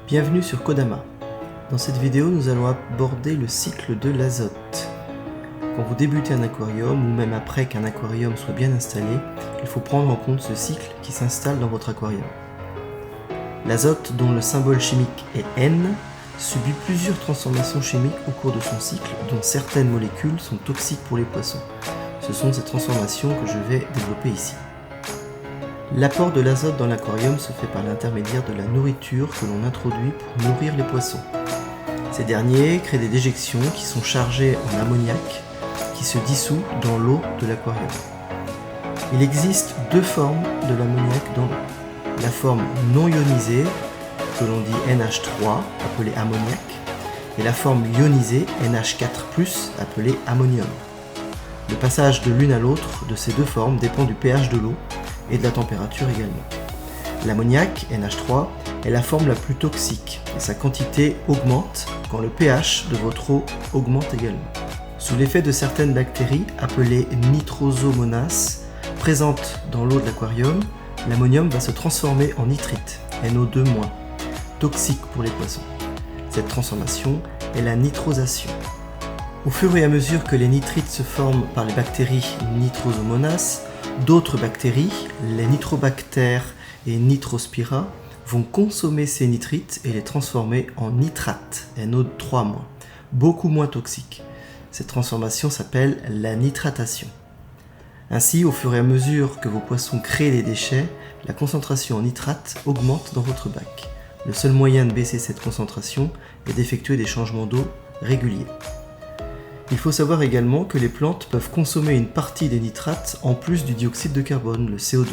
Bienvenue sur Kodama. Dans cette vidéo, nous allons aborder le cycle de l'azote. Quand vous débutez un aquarium, ou même après qu'un aquarium soit bien installé, il faut prendre en compte ce cycle qui s'installe dans votre aquarium. L'azote, dont le symbole chimique est N, subit plusieurs transformations chimiques au cours de son cycle, dont certaines molécules sont toxiques pour les poissons. Ce sont ces transformations que je vais développer ici. L'apport de l'azote dans l'aquarium se fait par l'intermédiaire de la nourriture que l'on introduit pour nourrir les poissons. Ces derniers créent des déjections qui sont chargées en ammoniac qui se dissout dans l'eau de l'aquarium. Il existe deux formes de l'ammoniac dans l'eau. La forme non ionisée, que l'on dit NH3, appelée ammoniac, et la forme ionisée, NH4+, appelée ammonium. Le passage de l'une à l'autre de ces deux formes dépend du pH de l'eau et de la température également. L'ammoniac, NH3, est la forme la plus toxique et sa quantité augmente quand le pH de votre eau augmente également. Sous l'effet de certaines bactéries appelées nitrosomonas présentes dans l'eau de l'aquarium, l'ammonium va se transformer en nitrite, NO2-, toxique pour les poissons. Cette transformation est la nitrosation. Au fur et à mesure que les nitrites se forment par les bactéries nitrosomonas, d'autres bactéries, les nitrobactères et nitrospira, vont consommer ces nitrites et les transformer en nitrates, NO3-, beaucoup moins toxiques. Cette transformation s'appelle la nitratation. Ainsi, au fur et à mesure que vos poissons créent des déchets, la concentration en nitrate augmente dans votre bac. Le seul moyen de baisser cette concentration est d'effectuer des changements d'eau réguliers. Il faut savoir également que les plantes peuvent consommer une partie des nitrates en plus du dioxyde de carbone, le CO2,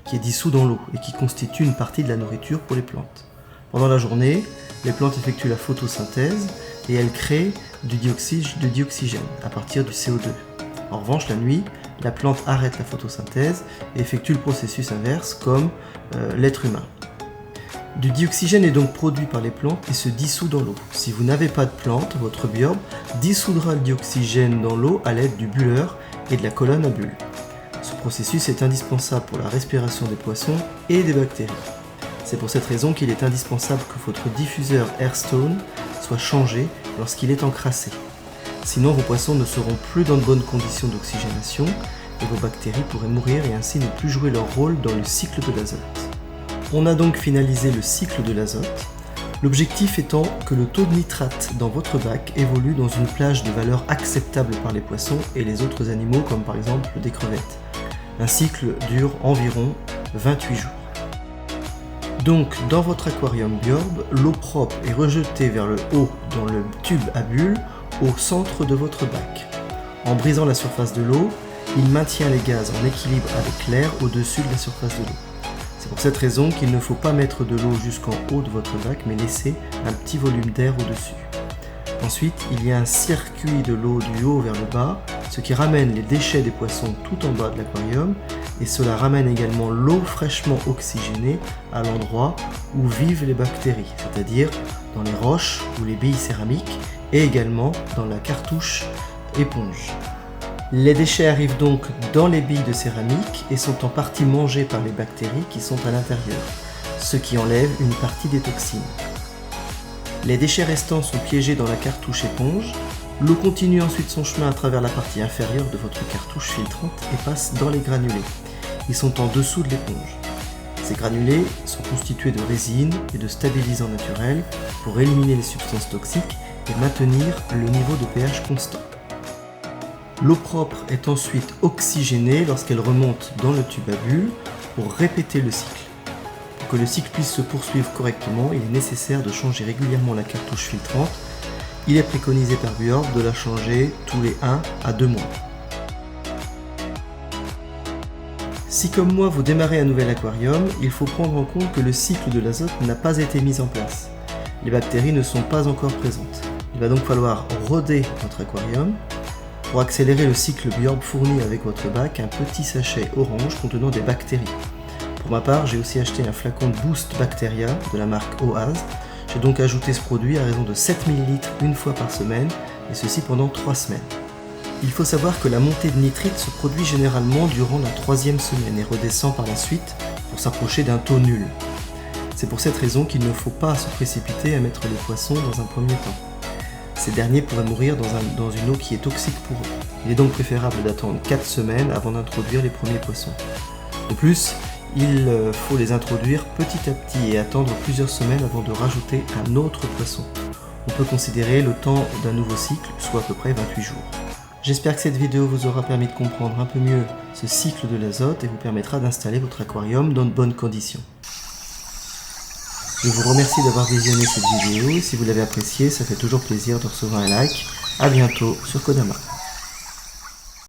qui est dissous dans l'eau et qui constitue une partie de la nourriture pour les plantes. Pendant la journée, les plantes effectuent la photosynthèse et elles créent du dioxygène à partir du CO2. En revanche, la nuit, la plante arrête la photosynthèse et effectue le processus inverse comme l'être humain. Du dioxygène est donc produit par les plantes et se dissout dans l'eau. Si vous n'avez pas de plante, votre biorbe dissoudra le dioxygène dans l'eau à l'aide du bulleur et de la colonne à bulles. Ce processus est indispensable pour la respiration des poissons et des bactéries. C'est pour cette raison qu'il est indispensable que votre diffuseur Airstone soit changé lorsqu'il est encrassé. Sinon, vos poissons ne seront plus dans de bonnes conditions d'oxygénation et vos bactéries pourraient mourir et ainsi ne plus jouer leur rôle dans le cycle de l'azote. On a donc finalisé le cycle de l'azote, l'objectif étant que le taux de nitrate dans votre bac évolue dans une plage de valeur acceptable par les poissons et les autres animaux comme par exemple des crevettes. Un cycle dure environ 28 jours. Donc dans votre aquarium biorbe, l'eau propre est rejetée vers le haut dans le tube à bulles au centre de votre bac. En brisant la surface de l'eau, il maintient les gaz en équilibre avec l'air au-dessus de la surface de l'eau. C'est pour cette raison qu'il ne faut pas mettre de l'eau jusqu'en haut de votre bac, mais laisser un petit volume d'air au-dessus. Ensuite, il y a un circuit de l'eau du haut vers le bas, ce qui ramène les déchets des poissons tout en bas de l'aquarium, et cela ramène également l'eau fraîchement oxygénée à l'endroit où vivent les bactéries, c'est-à-dire dans les roches ou les billes céramiques, et également dans la cartouche éponge. Les déchets arrivent donc dans les billes de céramique et sont en partie mangés par les bactéries qui sont à l'intérieur, ce qui enlève une partie des toxines. Les déchets restants sont piégés dans la cartouche éponge, l'eau continue ensuite son chemin à travers la partie inférieure de votre cartouche filtrante et passe dans les granulés. Ils sont en dessous de l'éponge. Ces granulés sont constitués de résine et de stabilisants naturels pour éliminer les substances toxiques et maintenir le niveau de pH constant. L'eau propre est ensuite oxygénée lorsqu'elle remonte dans le tube à bulles pour répéter le cycle. Pour que le cycle puisse se poursuivre correctement, il est nécessaire de changer régulièrement la cartouche filtrante. Il est préconisé par biorbe de la changer tous les 1 à 2 mois. Si comme moi vous démarrez un nouvel aquarium, il faut prendre en compte que le cycle de l'azote n'a pas été mis en place. Les bactéries ne sont pas encore présentes. Il va donc falloir roder votre aquarium. Pour accélérer le cycle biorbe, fourni avec votre bac un petit sachet orange contenant des bactéries. Pour ma part, j'ai aussi acheté un flacon de Boost Bacteria de la marque Oaz. J'ai donc ajouté ce produit à raison de 7 ml une fois par semaine, et ceci pendant 3 semaines. Il faut savoir que la montée de nitrite se produit généralement durant la 3e semaine et redescend par la suite pour s'approcher d'un taux nul. C'est pour cette raison qu'il ne faut pas se précipiter à mettre les poissons dans un premier temps. Ces derniers pourraient mourir dans une eau qui est toxique pour eux. Il est donc préférable d'attendre 4 semaines avant d'introduire les premiers poissons. De plus, il faut les introduire petit à petit et attendre plusieurs semaines avant de rajouter un autre poisson. On peut considérer le temps d'un nouveau cycle, soit à peu près 28 jours. J'espère que cette vidéo vous aura permis de comprendre un peu mieux ce cycle de l'azote et vous permettra d'installer votre aquarium dans de bonnes conditions. Je vous remercie d'avoir visionné cette vidéo et si vous l'avez appréciée, ça fait toujours plaisir de recevoir un like. A bientôt sur Kodama.